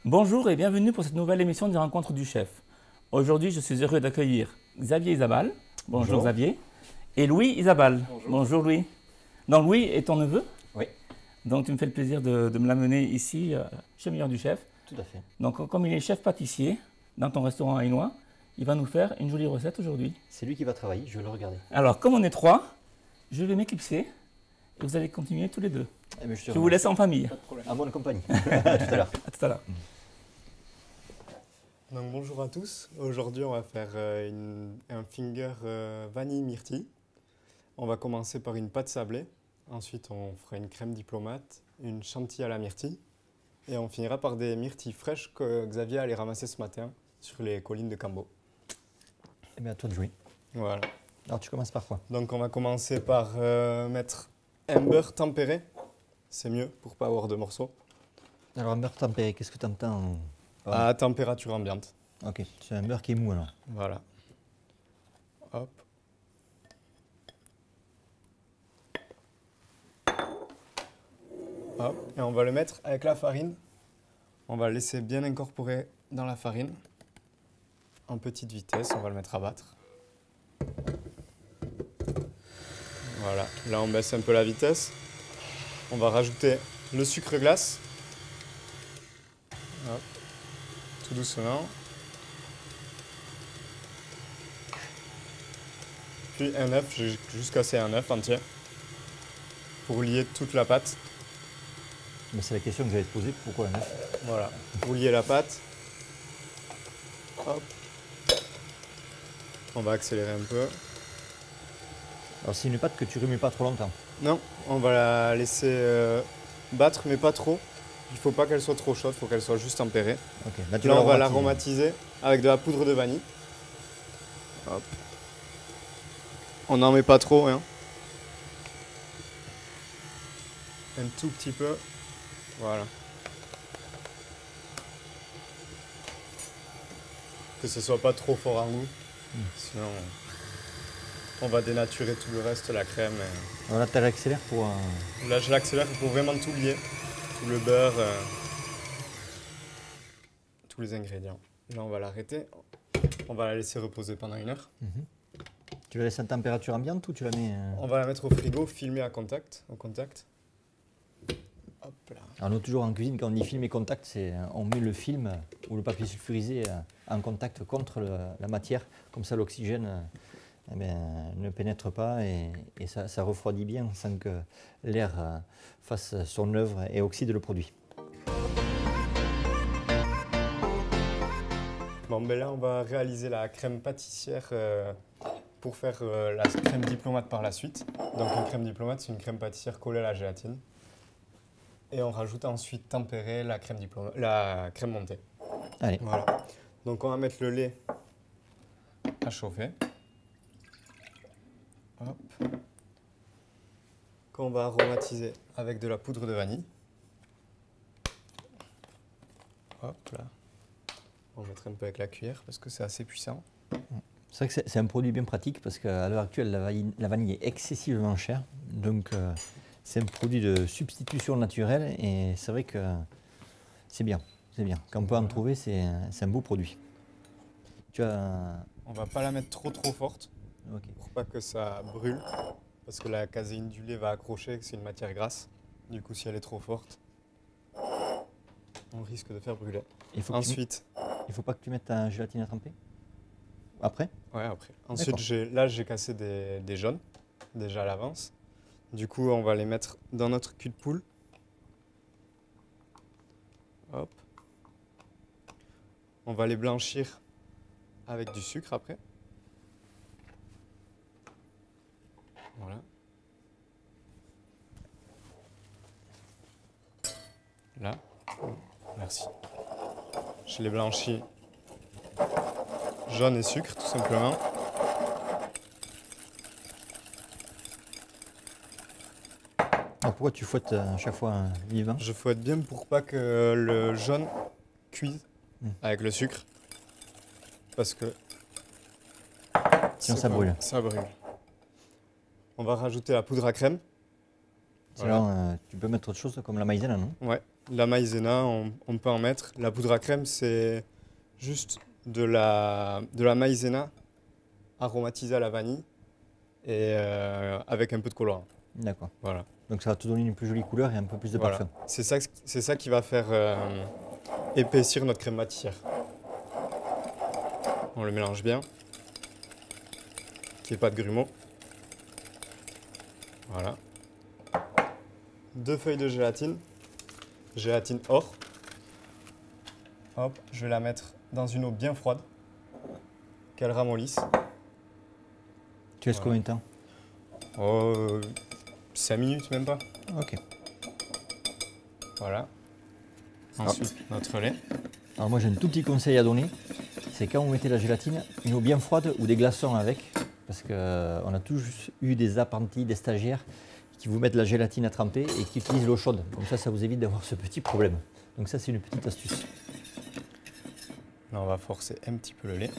Bonjour et bienvenue pour cette nouvelle émission des Rencontres du Chef. Aujourd'hui, je suis heureux d'accueillir Xavier Isabal. Bonjour Xavier. Et Louis Isabal. Bonjour Louis. Donc Louis est ton neveu? Oui. Donc tu me fais le plaisir de me l'amener ici chez Meilleur du Chef. Tout à fait. Donc comme il est chef pâtissier dans ton restaurant hainois, il va nous faire une jolie recette aujourd'hui. C'est lui qui va travailler, je vais le regarder. Alors comme on est trois, je vais m'éclipser et vous allez continuer tous les deux. Eh bien, je vous laisse en famille. Pas de problème. À bonne compagnie. À tout à l'heure. À tout à l'heure. Donc bonjour à tous, aujourd'hui on va faire un finger vanille myrtille. On va commencer par une pâte sablée, ensuite on fera une crème diplomate, une chantilly à la myrtille et on finira par des myrtilles fraîches que Xavier allait ramasser ce matin sur les collines de Cambo. Eh bien à toi de jouer. Voilà. Alors tu commences par quoi? Donc on va commencer par mettre un beurre tempéré, c'est mieux pour pas avoir de morceaux. Alors un beurre tempéré, qu'est-ce que tu entends? À température ambiante. Ok, c'est un beurre qui est mou alors. Voilà. Hop. Hop. Et on va le mettre avec la farine. On va le laisser bien incorporer dans la farine. En petite vitesse, on va le mettre à battre. Voilà. Là, on baisse un peu la vitesse. On va rajouter le sucre glace. Hop. Tout doucement. Puis un œuf, j'ai juste cassé un œuf entier pour lier toute la pâte. Mais c'est la question que j'allais te poser, pourquoi un œuf? Voilà, pour lier la pâte. Hop. On va accélérer un peu. Alors c'est une pâte que tu remues pas trop longtemps. Non, on va la laisser battre, mais pas trop. Il ne faut pas qu'elle soit trop chaude, il faut qu'elle soit juste tempérée. Okay. Là, on va l'aromatiser avec de la poudre de vanille. Hop. On n'en met pas trop, hein. Un tout petit peu. Voilà. Que ce soit pas trop fort en goût. Sinon, on va dénaturer tout le reste, la crème. Alors là, tu l'accélères pour... Là, je l'accélère pour vraiment tout lier. Tout le beurre, tous les ingrédients. Là, on va l'arrêter. On va la laisser reposer pendant 1 heure. Tu la laisses à température ambiante ou tu la mets... On va la mettre au frigo, filmer au contact. Hop là. Alors nous, toujours en cuisine, quand on dit film et contact, c'est on met le film ou le papier sulfurisé en contact contre la matière. Comme ça, l'oxygène ne pénètre pas et ça refroidit bien sans que l'air fasse son œuvre et oxyde le produit. Bon, ben là, on va réaliser la crème pâtissière pour faire la crème diplomate par la suite. Donc une crème diplomate, c'est une crème pâtissière collée à la gélatine. Et on rajoute ensuite tempéré la crème montée. Allez. Voilà. Donc on va mettre le lait à chauffer. Hop. Qu'on va aromatiser avec de la poudre de vanille. Hop là. On va mettre un peu avec la cuillère parce que c'est assez puissant. C'est vrai que c'est un produit bien pratique parce qu'à l'heure actuelle, la vanille est excessivement chère. Donc c'est un produit de substitution naturelle et c'est vrai que c'est bien. Quand on peut en trouver, c'est un beau produit. On va pas la mettre trop forte. Okay. Pour pas que ça brûle, parce que la caséine du lait va accrocher, c'est une matière grasse. Du coup, si elle est trop forte, on risque de faire brûler. Ensuite, il faut pas que tu mettes ta gélatine à tremper? Après? Ouais, après. Ensuite, j'ai cassé des jaunes, déjà à l'avance. Du coup, on va les mettre dans notre cul de poule. Hop. On va les blanchir avec du sucre après. Voilà. Là. Merci. Je les blanchis jaune et sucre, tout simplement. Alors pourquoi tu fouettes à chaque fois vivant? Je fouette bien pour pas que le jaune cuise avec le sucre. Parce que Sinon ça brûle. Ça brûle. On va rajouter la poudre à crème. Sinon, Voilà. tu peux mettre autre chose comme la maïzena, non? Ouais, la maïzena, on peut en mettre. La poudre à crème, c'est juste de la maïzena aromatisée à la vanille et avec un peu de colorant. D'accord. Voilà. Donc ça va te donner une plus jolie couleur et un peu plus de Voilà. parfum. C'est ça qui va faire épaissir notre crème pâtissière. On le mélange bien. Qu'il n'y ait pas de grumeaux. Voilà. 2 feuilles de gélatine. Gélatine or. Hop, je vais la mettre dans une eau bien froide. Qu'elle ramollisse. Tu laisses Voilà. combien de temps? Oh, 5 minutes même pas. Ok. Voilà. Ensuite, notre lait. Alors moi j'ai un tout petit conseil à donner. C'est quand vous mettez la gélatine, une eau bien froide ou des glaçons avec. Parce qu'on a tous eu des apprentis, des stagiaires qui vous mettent la gélatine à tremper et qui utilisent l'eau chaude. Donc ça vous évite d'avoir ce petit problème. Donc ça c'est une petite astuce. Là, on va forcer un petit peu le lait.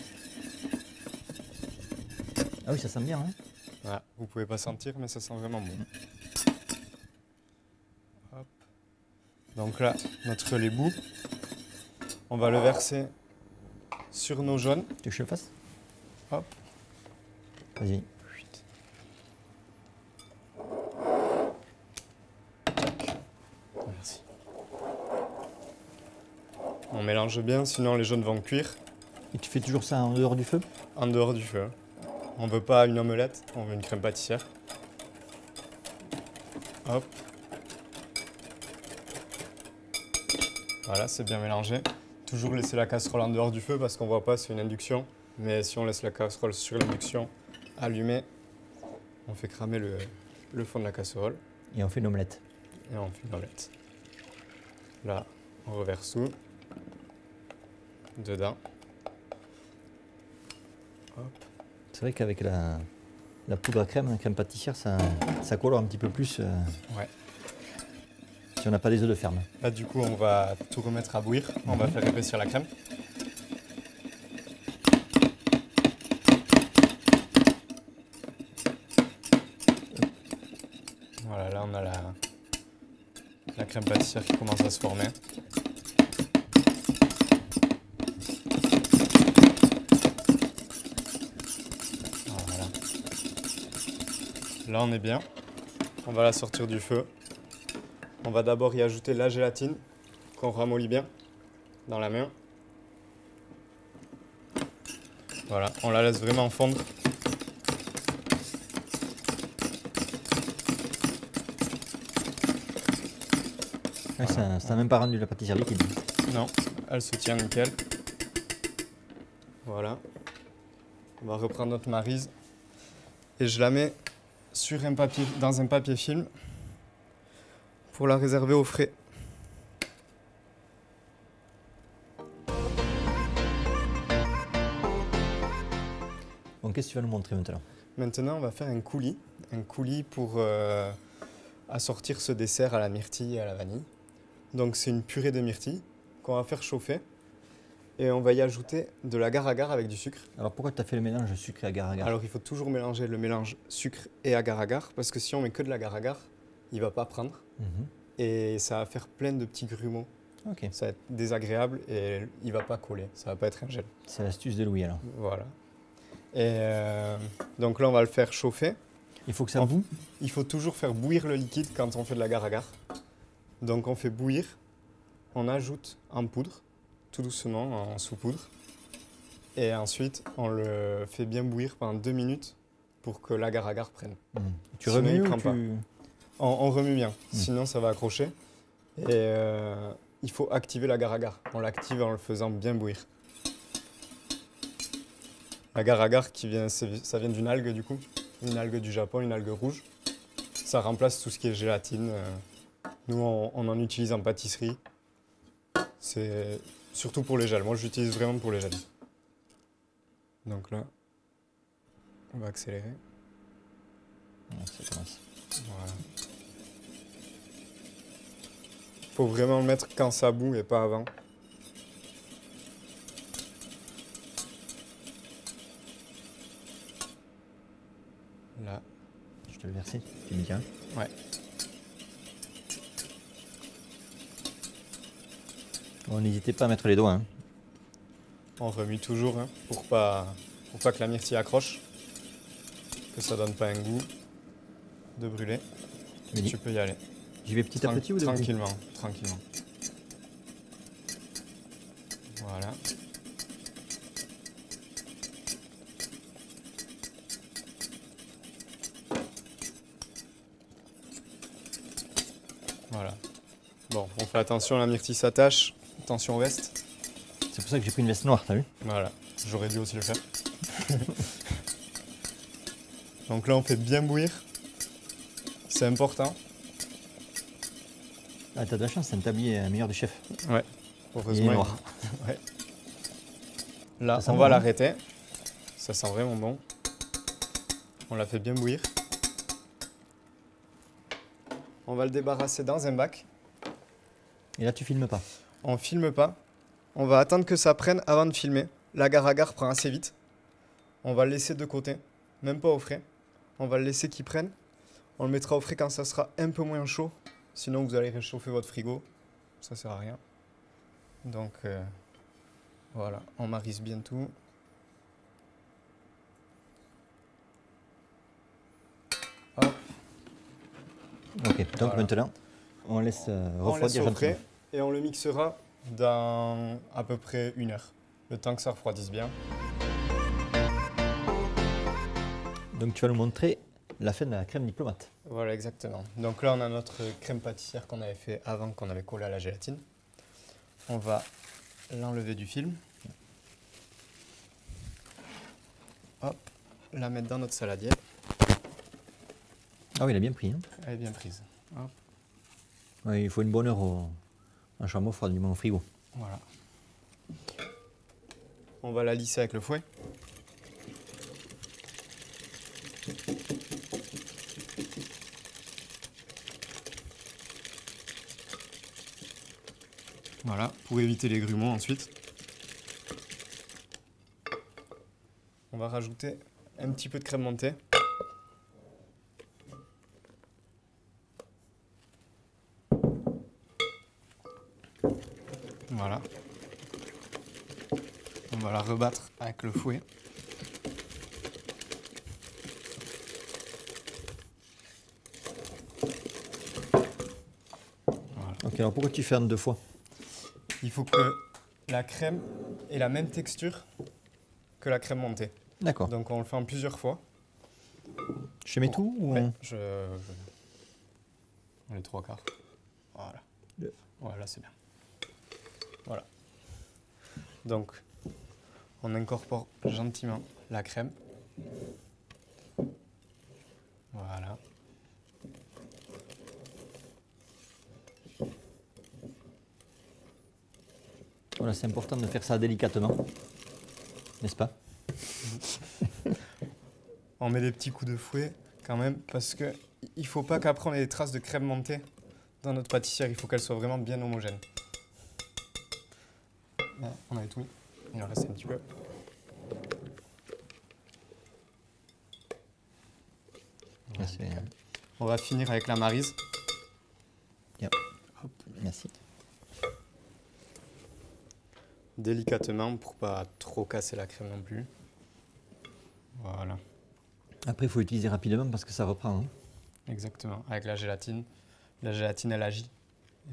Ah oui, ça sent bien, hein? Voilà. Vous pouvez pas sentir, mais ça sent vraiment bon. Hop. Donc là, notre lait bout, on va le verser sur nos jaunes. Tu veux que je le fasse? Hop. Vas-y. Merci. On mélange bien, sinon les jaunes vont cuire Et tu fais toujours ça en dehors du feu? en dehors du feu. On veut pas une omelette, on veut une crème pâtissière. Hop. Voilà, c'est bien mélangé. Toujours laisser la casserole en dehors du feu parce qu'on voit pas, c'est une induction. Mais si on laisse la casserole sur l'induction allumée, on fait cramer le fond de la casserole Et on fait une omelette. et on fait une omelette. Là, on reverse tout dedans. Hop. C'est vrai qu'avec la poudre à crème, la crème pâtissière, ça colore un petit peu plus Ouais. si on n'a pas des œufs de ferme. Là, du coup, on va tout remettre à bouillir. On va faire épaissir la crème. Voilà, là, on a la crème pâtissière qui commence à se former. Voilà. Là, on est bien. On va la sortir du feu. On va d'abord y ajouter la gélatine qu'on ramollit bien dans la main. Voilà, on la laisse vraiment fondre. Ouais, ça n'a même pas rendu la pâtissière liquide. Non, elle se tient nickel. Voilà. On va reprendre notre maryse et je la mets sur un papier, dans un papier film pour la réserver au frais. Bon, qu'est-ce que tu vas nous montrer maintenant? Maintenant, on va faire un coulis pour assortir ce dessert à la myrtille et à la vanille. Donc c'est une purée de myrtille qu'on va faire chauffer et on va y ajouter de l'agar-agar avec du sucre. Alors pourquoi tu as fait le mélange sucre et agar-agar? Alors il faut toujours mélanger le mélange sucre et agar-agar parce que si on met que de l'agar-agar, il va pas prendre et ça va faire plein de petits grumeaux. Ok, Ça va être désagréable et il va pas coller, ça va pas être un gel. c'est l'astuce de Louis alors. Voilà. Et donc là on va le faire chauffer. Il faut que ça boue. Il faut toujours faire bouillir le liquide quand on fait de l'agar-agar. Donc on fait bouillir, on ajoute en poudre, tout doucement en sous-poudre. Et ensuite on le fait bien bouillir pendant 2 minutes pour que l'agar-agar prenne. Tu Sinon, il remues prend ou pas. tu... On remue bien, sinon ça va accrocher. Et il faut activer l'agar-agar. On l'active en le faisant bien bouillir. L'agar-agar, ça vient d'une algue du coup, une algue du Japon, une algue rouge. Ça remplace tout ce qui est gélatine. Nous, on en utilise en pâtisserie. C'est surtout pour les gels. Moi, j'utilise vraiment pour les gels. Donc là, on va accélérer. Ça commence. Voilà. Faut vraiment le mettre quand ça bout et pas avant. Là. Je te le verser, tu me diras. Ouais. Bon, n'hésitez pas à mettre les doigts. Hein. On remue toujours hein, pour pas que la myrtille accroche, que ça donne pas un goût de brûler. Mais tu peux y aller. J'y vais petit à petit ou tranquillement, tranquillement. Voilà. Voilà. Bon, on fait attention, la myrtille s'attache. Attention veste. C'est pour ça que j'ai pris une veste noire, t'as vu? Voilà, j'aurais dû aussi le faire. Donc là, on fait bien bouillir. C'est important. Ah, t'as de la chance, c'est un tablier meilleur du chef. Ouais, heureusement. Il est noir. Ouais. Là, on va bon, l'arrêter. Ça sent vraiment bon. On l'a fait bien bouillir. On va le débarrasser dans un bac. Et là, tu filmes pas? On filme pas. On va attendre que ça prenne avant de filmer. L'agar-agar prend assez vite. On va le laisser de côté, même pas au frais. On va le laisser qu'il prenne. On le mettra au frais quand ça sera un peu moins chaud. Sinon, vous allez réchauffer votre frigo. Ça sert à rien. Donc, voilà, on marise bien tout. Hop. Ok, donc voilà. Maintenant, on laisse refroidir gentiment. Et on le mixera dans à peu près 1 heure. Le temps que ça refroidisse bien. Donc tu vas nous montrer la fin de la crème diplomate. Voilà, exactement. Donc là, on a notre crème pâtissière qu'on avait fait avant, qu'on avait collé à la gélatine. On va l'enlever du film. Hop, la mettre dans notre saladier. Ah oui, il a bien pris. Hein. Elle est bien prise. Hop. Ouais, il faut une bonne heure en chambre froide, du moins au frigo. Voilà. On va la lisser avec le fouet. Voilà, pour éviter les grumeaux ensuite. On va rajouter un petit peu de crème montée. Voilà. On va la rebattre avec le fouet. Voilà. Ok, alors pourquoi tu fais en 2 fois? Il faut que la crème ait la même texture que la crème montée. D'accord. Donc on le fait en plusieurs fois. Je mets tout ou ouais, les 3/4. Voilà. Voilà, c'est bien. Voilà. Donc, on incorpore gentiment la crème. Voilà. Voilà, c'est important de faire ça délicatement, n'est-ce pas? On met des petits coups de fouet quand même parce que il faut pas qu'après on ait des traces de crème montée dans notre pâtissière. Il faut qu'elle soit vraiment bien homogène. Là, on avait tout mis. Il en reste un petit peu. Voilà. On va finir avec la maryse. Yep. Hop. Merci. Délicatement pour pas trop casser la crème non plus. Voilà. Après, il faut l'utiliser rapidement parce que ça reprend. Hein. Exactement, avec la gélatine. La gélatine, elle agit.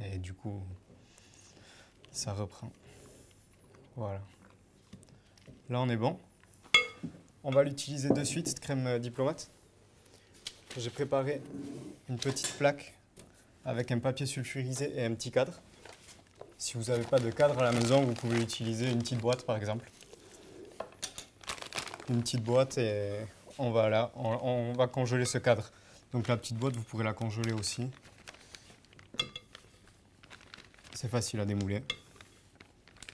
Et du coup, ça reprend. Voilà. Là, on est bon. On va l'utiliser de suite, cette crème diplomate. J'ai préparé une petite plaque avec un papier sulfurisé et un petit cadre. Si vous n'avez pas de cadre à la maison, vous pouvez utiliser une petite boîte, par exemple. Une petite boîte et on va congeler ce cadre. Donc la petite boîte, vous pourrez la congeler aussi. C'est facile à démouler.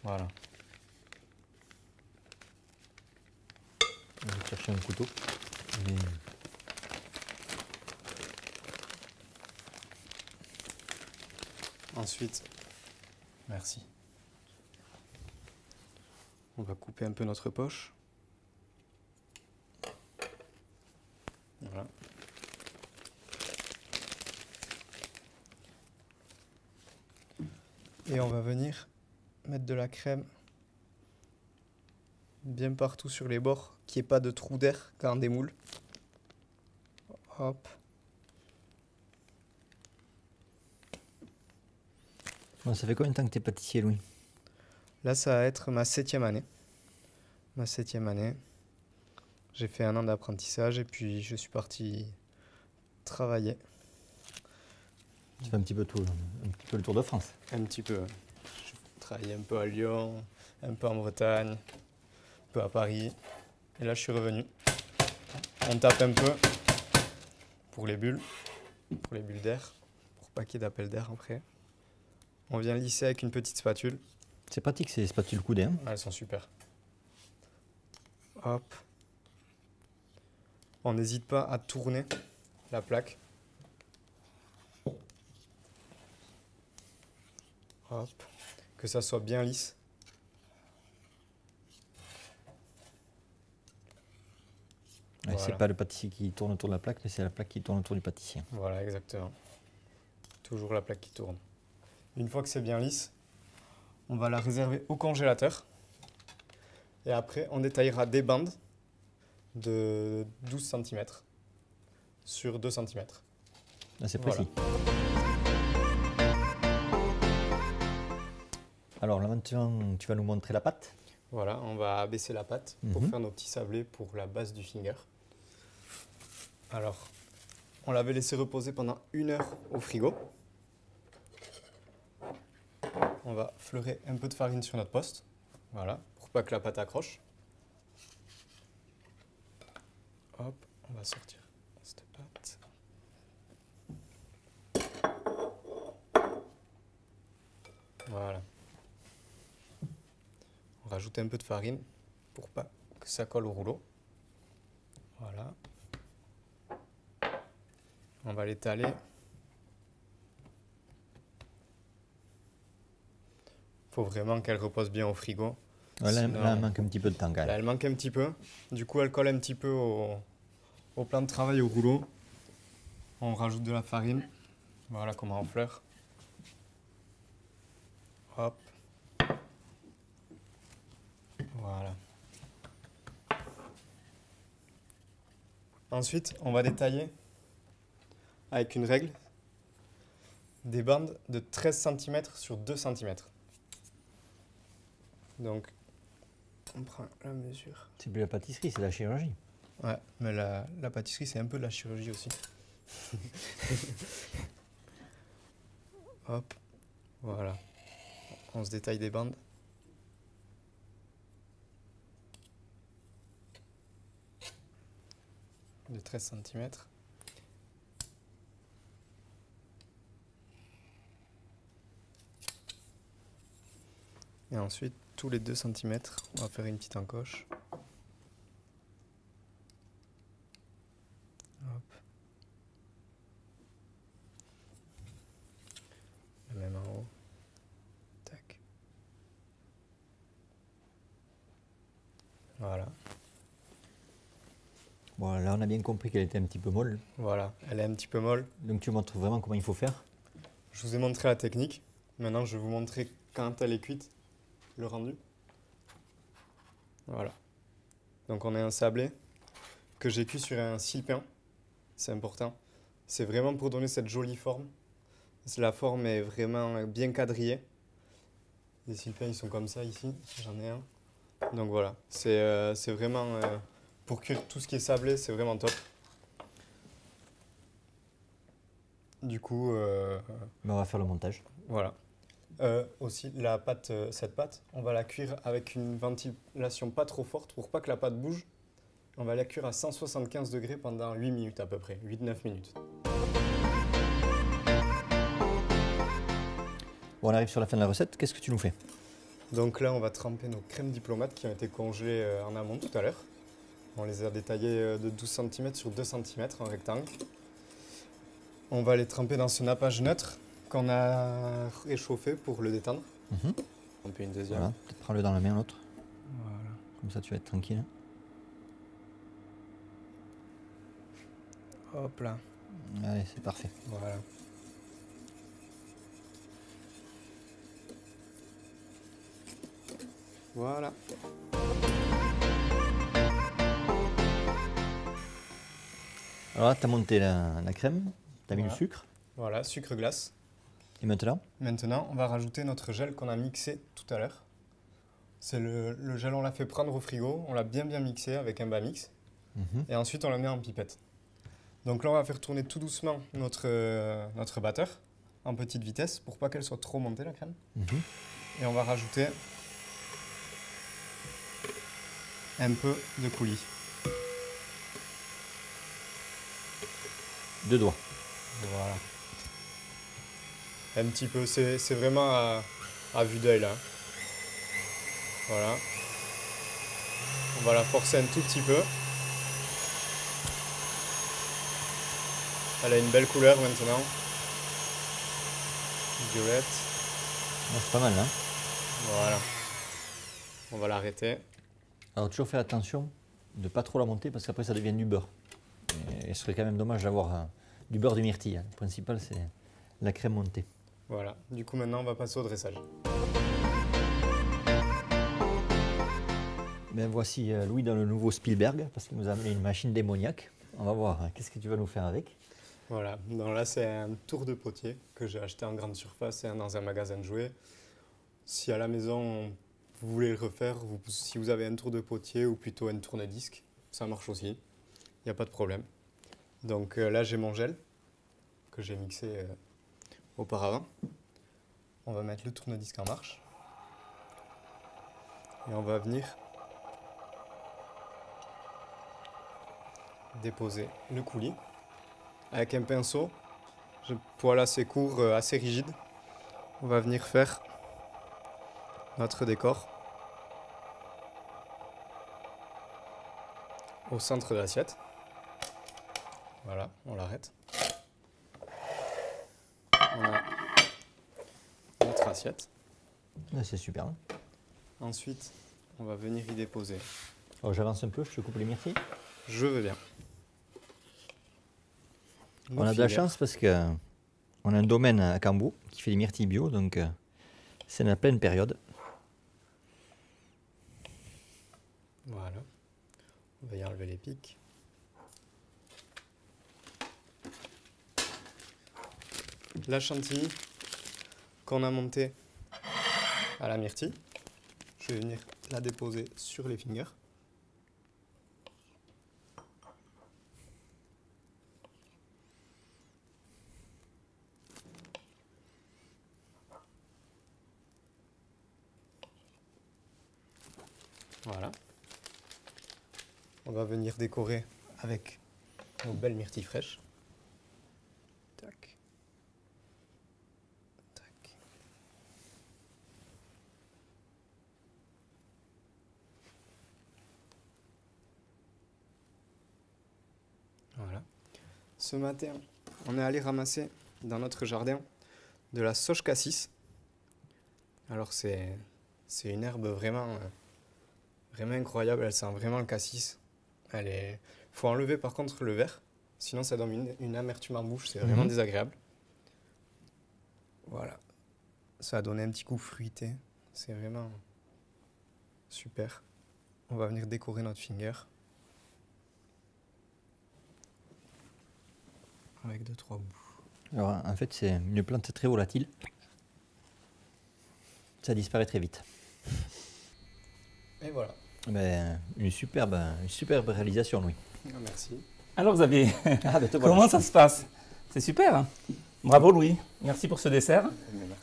Voilà. On va chercher un couteau. Et... Ensuite, merci. On va couper un peu notre poche. Voilà. Et on va venir mettre de la crème bien partout sur les bords, qu'il n'y ait pas de trou d'air quand on démoule. Hop. Bon, ça fait combien de temps que tu es pâtissier, Louis? Là, ça va être ma 7e année. Ma 7e année. J'ai fait 1 an d'apprentissage et puis je suis parti travailler. Tu fais un petit peu tout, un petit peu le tour de France. Un petit peu. Je travaillais un peu à Lyon, un peu en Bretagne, un peu à Paris. Et là, je suis revenu. On tape un peu pour les bulles d'air, pour pas qu'il y ait d'appel d'air après. On vient lisser avec une petite spatule. C'est pratique ces spatules coudées. Hein. Ah, elles sont super. Hop. On n'hésite pas à tourner la plaque. Hop. Que ça soit bien lisse. Ouais, Voilà. C'est pas le pâtissier qui tourne autour de la plaque, mais c'est la plaque qui tourne autour du pâtissier. Voilà, exactement. Toujours la plaque qui tourne. Une fois que c'est bien lisse, on va la réserver au congélateur. Et après, on détaillera des bandes de 12 cm sur 2 cm. Là, c'est précis. Alors là, maintenant, tu vas nous montrer la pâte. Voilà, on va abaisser la pâte pour faire nos petits sablés pour la base du finger. Alors, on l'avait laissé reposer pendant 1 heure au frigo. On va fleurer un peu de farine sur notre poste. Voilà, pour pas que la pâte accroche. Hop, on va sortir cette pâte. Voilà. On rajoute un peu de farine pour pas que ça colle au rouleau. Voilà. On va l'étaler. Faut vraiment qu'elle repose bien au frigo. Ouais, là, Sinon, là, il manque un petit peu de temps quand là, même. elle manque un petit peu. Du coup, elle colle un petit peu au plan de travail, au rouleau. On rajoute de la farine. Voilà comment on fleure. Hop. Voilà. Ensuite, on va détailler avec une règle des bandes de 13 cm sur 2 cm. Donc, on prend la mesure. C'est plus la pâtisserie, c'est la chirurgie. Ouais, mais la pâtisserie, c'est un peu de la chirurgie aussi. Hop, voilà. On se détaille des bandes. De 13 cm. Et ensuite, tous les 2 cm, on va faire une petite encoche. Hop. Le même en haut. Tac. Voilà. Bon, là, on a bien compris qu'elle était un petit peu molle. Voilà, elle est un petit peu molle. Donc, tu montres vraiment comment il faut faire. Je vous ai montré la technique. Maintenant, je vais vous montrer quand elle est cuite, le rendu. Voilà. Donc, on a un sablé que j'ai cuit sur un sille-pain. C'est important. C'est vraiment pour donner cette jolie forme. La forme est vraiment bien quadrillée. Les sille-pains, ils sont comme ça ici. J'en ai un. Donc voilà, c'est vraiment... pour cuire tout ce qui est sablé, c'est vraiment top. Du coup... Mais on va faire le montage. Voilà. Aussi, la pâte, cette pâte, on va la cuire avec une ventilation pas trop forte pour pas que la pâte bouge. On va la cuire à 175 degrés pendant 8 minutes à peu près, 8-9 minutes. Bon, on arrive sur la fin de la recette. Qu'est-ce que tu nous fais? Donc là, on va tremper nos crèmes diplomates qui ont été congelées en amont tout à l'heure. On les a détaillées de 12 cm sur 2 cm en rectangle. On va les tremper dans ce nappage neutre qu'on a réchauffé pour le détendre. On peut une deuxième. Voilà, peut-être prends-le dans la main l'autre. Voilà. Comme ça, tu vas être tranquille. Hop là. Allez, c'est parfait. Voilà. Voilà. Alors là, tu as monté la crème, tu as mis le sucre. Voilà, sucre glace. Et maintenant? Maintenant, on va rajouter notre gel qu'on a mixé tout à l'heure. C'est le gel, on l'a fait prendre au frigo, on l'a bien mixé avec un bas mix. Et ensuite, on le met en pipette. Donc là, on va faire tourner tout doucement notre batteur en petite vitesse pour pas qu'elle soit trop montée, la crème. Et on va rajouter un peu de coulis. 2 doigts. Voilà. Un petit peu, c'est vraiment à vue d'œil là. Voilà. On va la forcer un tout petit peu. Elle a une belle couleur maintenant. Violette. C'est pas mal, hein? Voilà. On va l'arrêter. Alors toujours faire attention de ne pas trop la monter parce qu'après ça devient du beurre. Et ce serait quand même dommage d'avoir du beurre de myrtille. Le principal c'est la crème montée. Voilà. Du coup maintenant on va passer au dressage. Ben voici Louis dans le nouveau Spielberg parce qu'il nous a amené une machine démoniaque. On va voir qu'est-ce que tu vas nous faire avec. Voilà. Donc là c'est un tour de potier que j'ai acheté en grande surface et dans un magasin de jouets. Si à la maison vous voulez le refaire, si vous avez un tour de potier ou plutôt un tourne-disque, ça marche aussi. Il n'y a pas de problème. Donc là j'ai mon gel que j'ai mixé auparavant. On va mettre le tourne-disque en marche. Et on va venir déposer le coulis avec un pinceau. J'ai le poil assez court, assez rigide. On va venir faire notre décor au centre de l'assiette. Voilà, on l'arrête. On a notre assiette. C'est super. Hein. Ensuite, on va venir y déposer. Alors j'avance un peu, je te coupe les myrtilles. Je veux bien. On a de la chance parce qu'on a un domaine à Cambo qui fait des myrtilles bio, donc c'est la pleine période. Voilà. On va y enlever les pics. La chantilly qu'on a montée à la myrtille, je vais venir la déposer sur les fingers. Voilà. On va venir décorer avec nos belles myrtilles fraîches. Tac. Tac. Voilà. Ce matin, on est allé ramasser dans notre jardin de la sauge cassis. Alors c'est une herbe vraiment incroyable, elle sent vraiment le cassis. Faut enlever par contre le vert, sinon ça donne une amertume en bouche, c'est vraiment désagréable. Voilà, ça a donné un petit goût fruité, c'est vraiment super. On va venir décorer notre finger avec 2-3 bouts. Alors en fait c'est une plante très volatile. Ça disparaît très vite. Et voilà. Ben, une superbe réalisation, Louis. Ah, merci. Alors Xavier, Voilà. comment ça se passe? C'est super. Hein. Bravo Louis, merci pour ce dessert.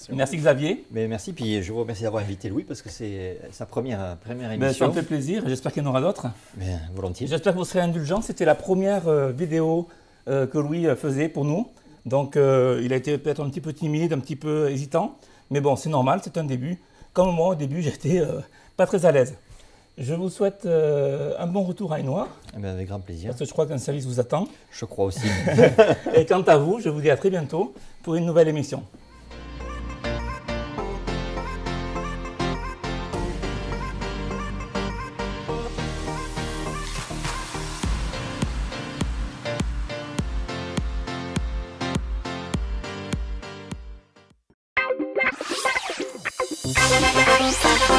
Merci Xavier. Mais merci, puis je vous remercie d'avoir invité Louis parce que c'est sa première Ben, émission. ça me fait plaisir et j'espère qu'il y en aura d'autres. Ben, volontiers. J'espère que vous serez indulgents. C'était la première vidéo que Louis faisait pour nous. Donc il a été peut-être un petit peu timide, un petit peu hésitant. Mais bon, c'est normal, c'est un début. Comme moi, au début, j'étais pas très à l'aise. Je vous souhaite un bon retour à Hainaut. Eh ben, avec grand plaisir. Parce que je crois qu'un service vous attend. Je crois aussi. Et quant à vous, je vous dis à très bientôt pour une nouvelle émission. Thank you.